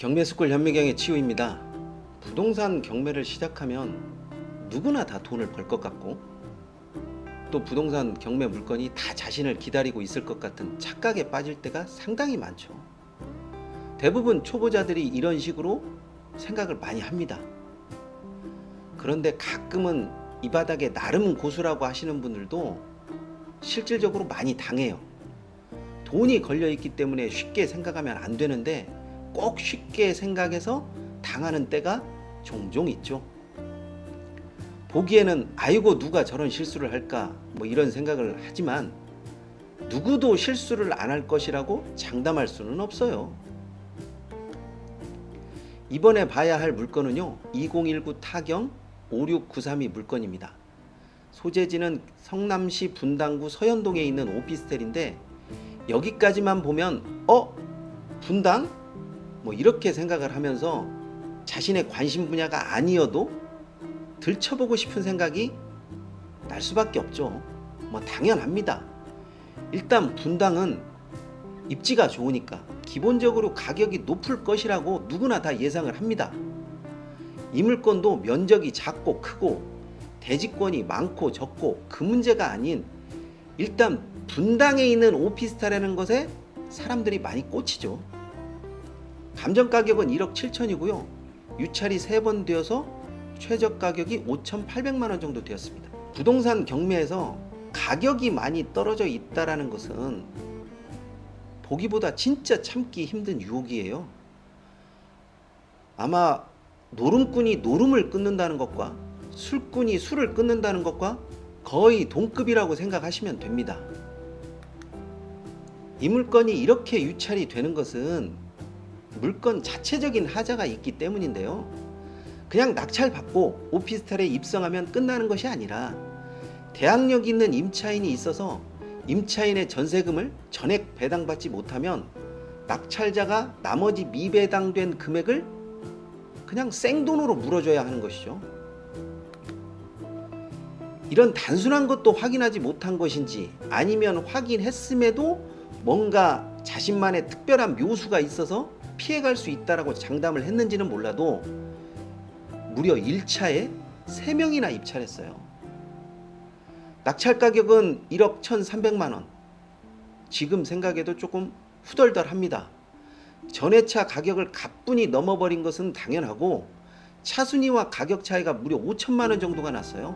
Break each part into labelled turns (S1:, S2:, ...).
S1: 경매스쿨 현미경의 치우입니다. 부동산 경매를 시작하면 누구나 다 돈을 벌 것 같고 또 부동산 경매 물건이 다 자신을 기다리고 있을 것 같은 착각에 빠질 때가 상당히 많죠. 대부분 초보자들이 이런 식으로 생각을 많이 합니다. 그런데 가끔은 이 바닥에 나름 고수라고 하시는 분들도 실질적으로 많이 당해요. 돈이 걸려 있기 때문에 쉽게 생각하면 안 되는데 꼭 쉽게 생각해서 당하는 때가 종종 있죠. 보기에는 아이고 누가 저런 실수를 할까 이런 생각을 하지만 누구도 실수를 안 할 것이라고 장담할 수는 없어요. 이번에 봐야 할 물건은요 2019 타경 56932 물건입니다. 소재지는 성남시 분당구 서현동에 있는 오피스텔인데 여기까지만 보면 분당? 이렇게 생각을 하면서 자신의 관심 분야가 아니어도 들춰보고 싶은 생각이 날 수밖에 없죠. 당연합니다. 일단 분당은 입지가 좋으니까 기본적으로 가격이 높을 것이라고 누구나 다 예상을 합니다. 이 물건도 면적이 작고 크고 대지권이 많고 적고 그 문제가 아닌 일단 분당에 있는 오피스텔이라는 것에 사람들이 많이 꽂히죠. 감정 가격은 1억 7천이고요. 유찰이 3번 되어서 최저 가격이 5,800만 원 정도 되었습니다. 부동산 경매에서 가격이 많이 떨어져 있다는 것은 보기보다 진짜 참기 힘든 유혹이에요. 아마 노름꾼이 노름을 끊는다는 것과 술꾼이 술을 끊는다는 것과 거의 동급이라고 생각하시면 됩니다. 이 물건이 이렇게 유찰이 되는 것은 물건 자체적인 하자가 있기 때문인데요. 그냥 낙찰 받고 오피스텔에 입성하면 끝나는 것이 아니라 대항력 있는 임차인이 있어서 임차인의 전세금을 전액 배당받지 못하면 낙찰자가 나머지 미배당된 금액을 그냥 생돈으로 물어줘야 하는 것이죠. 이런 단순한 것도 확인하지 못한 것인지 아니면 확인했음에도 뭔가 자신만의 특별한 묘수가 있어서 피해갈 수 있다라고 장담을 했는지는 몰라도 무려 1차에 3명이나 입찰했어요. 낙찰 가격은 1억 1,300만 원. 지금 생각해도 조금 후덜덜합니다. 전회차 가격을 가뿐히 넘어버린 것은 당연하고 차순위와 가격 차이가 무려 5천만 원 정도가 났어요.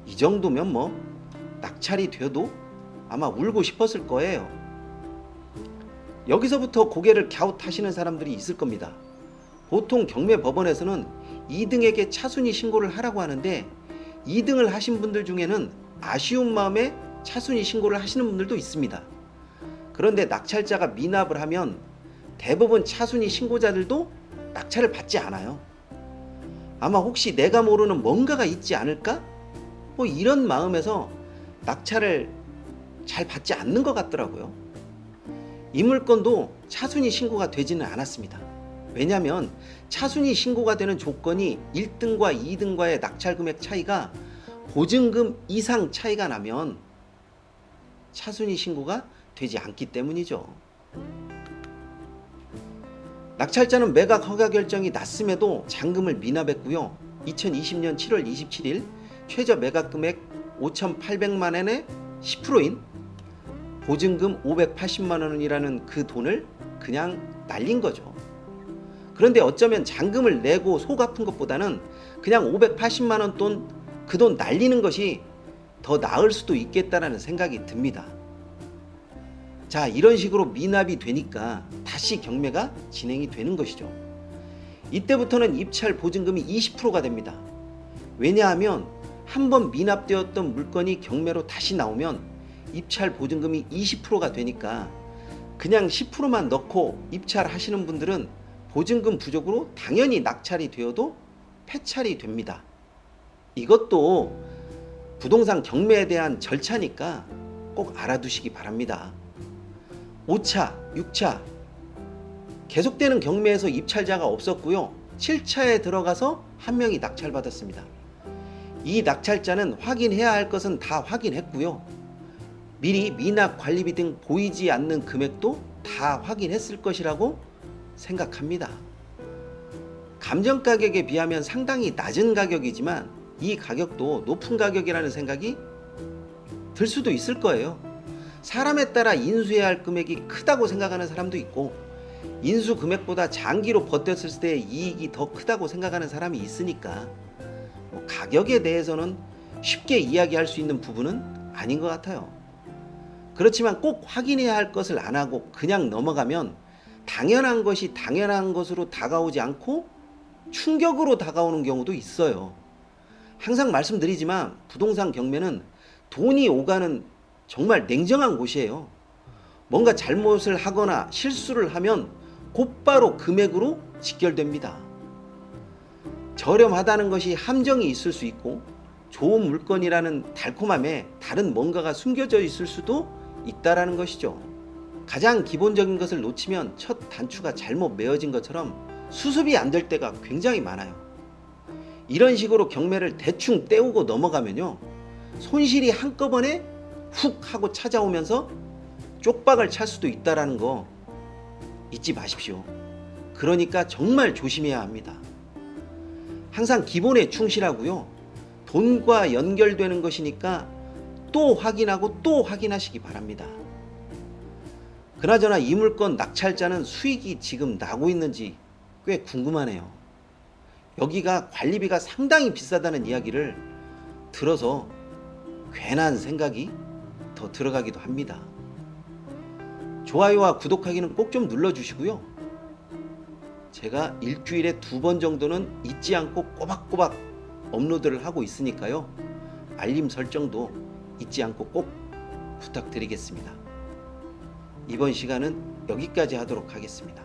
S1: 이 정도면 낙찰이 돼도 아마 울고 싶었을 거예요. 여기서부터 고개를 갸웃하시는 사람들이 있을 겁니다. 보통 경매 법원에서는 2등에게 차순위 신고를 하라고 하는데 2등을 하신 분들 중에는 아쉬운 마음에 차순위 신고를 하시는 분들도 있습니다. 그런데 낙찰자가 미납을 하면 대부분 차순위 신고자들도 낙찰을 받지 않아요. 아마 혹시 내가 모르는 뭔가가 있지 않을까? 이런 마음에서 낙찰을 잘 받지 않는 것 같더라고요. 이 물건도 차순위 신고가 되지는 않았습니다. 왜냐하면 차순위 신고가 되는 조건이 1등과 2등과의 낙찰 금액 차이가 보증금 이상 차이가 나면 차순위 신고가 되지 않기 때문이죠. 낙찰자는 매각 허가 결정이 났음에도 잔금을 미납했고요. 2020년 7월 27일 최저 매각 금액 5,800만 원의 10%인 보증금 580만 원이라는 그 돈을 그냥 날린 거죠. 그런데 어쩌면 잔금을 내고 속 아픈 것보다는 그냥 580만 원 돈 그 돈 날리는 것이 더 나을 수도 있겠다라는 생각이 듭니다. 자, 이런 식으로 미납이 되니까 다시 경매가 진행이 되는 것이죠. 이때부터는 입찰 보증금이 20%가 됩니다. 왜냐하면 한번 미납되었던 물건이 경매로 다시 나오면 입찰 보증금이 20%가 되니까 그냥 10%만 넣고 입찰하시는 분들은 보증금 부족으로 당연히 낙찰이 되어도 폐찰이 됩니다. 이것도 부동산 경매에 대한 절차니까 꼭 알아두시기 바랍니다. 5차, 6차 계속되는 경매에서 입찰자가 없었고요. 7차에 들어가서 한 명이 낙찰받았습니다. 이 낙찰자는 확인해야 할 것은 다 확인했고요. 미리 미납 관리비 등 보이지 않는 금액도 다 확인했을 것이라고 생각합니다. 감정 가격에 비하면 상당히 낮은 가격이지만 이 가격도 높은 가격이라는 생각이 들 수도 있을 거예요. 사람에 따라 인수해야 할 금액이 크다고 생각하는 사람도 있고, 인수 금액보다 장기로 버텼을 때의 이익이 더 크다고 생각하는 사람이 있으니까 가격에 대해서는 쉽게 이야기할 수 있는 부분은 아닌 것 같아요. 그렇지만 꼭 확인해야 할 것을 안 하고 그냥 넘어가면 당연한 것이 당연한 것으로 다가오지 않고 충격으로 다가오는 경우도 있어요. 항상 말씀드리지만 부동산 경매는 돈이 오가는 정말 냉정한 곳이에요. 뭔가 잘못을 하거나 실수를 하면 곧바로 금액으로 직결됩니다. 저렴하다는 것이 함정이 있을 수 있고, 좋은 물건이라는 달콤함에 다른 뭔가가 숨겨져 있을 수도 있다라는 것이죠. 가장 기본적인 것을 놓치면 첫 단추가 잘못 메어진 것처럼 수습이 안 될 때가 굉장히 많아요. 이런 식으로 경매를 대충 때우고 넘어가면요, 손실이 한꺼번에 훅 하고 찾아오면서 쪽박을 찰 수도 있다라는 거 잊지 마십시오. 그러니까 정말 조심해야 합니다. 항상 기본에 충실하고요, 돈과 연결되는 것이니까 또 확인하고 또 확인하시기 바랍니다. 그나저나 이 물건 낙찰자는 수익이 지금 나고 있는지 꽤 궁금하네요. 여기가 관리비가 상당히 비싸다는 이야기를 들어서 괜한 생각이 더 들어가기도 합니다. 좋아요와 구독하기는 꼭 좀 눌러주시고요. 제가 일주일에 2번 정도는 잊지 않고 꼬박꼬박 업로드를 하고 있으니까요, 알림 설정도 잊지 않고 꼭 부탁드리겠습니다. 이번 시간은 여기까지 하도록 하겠습니다.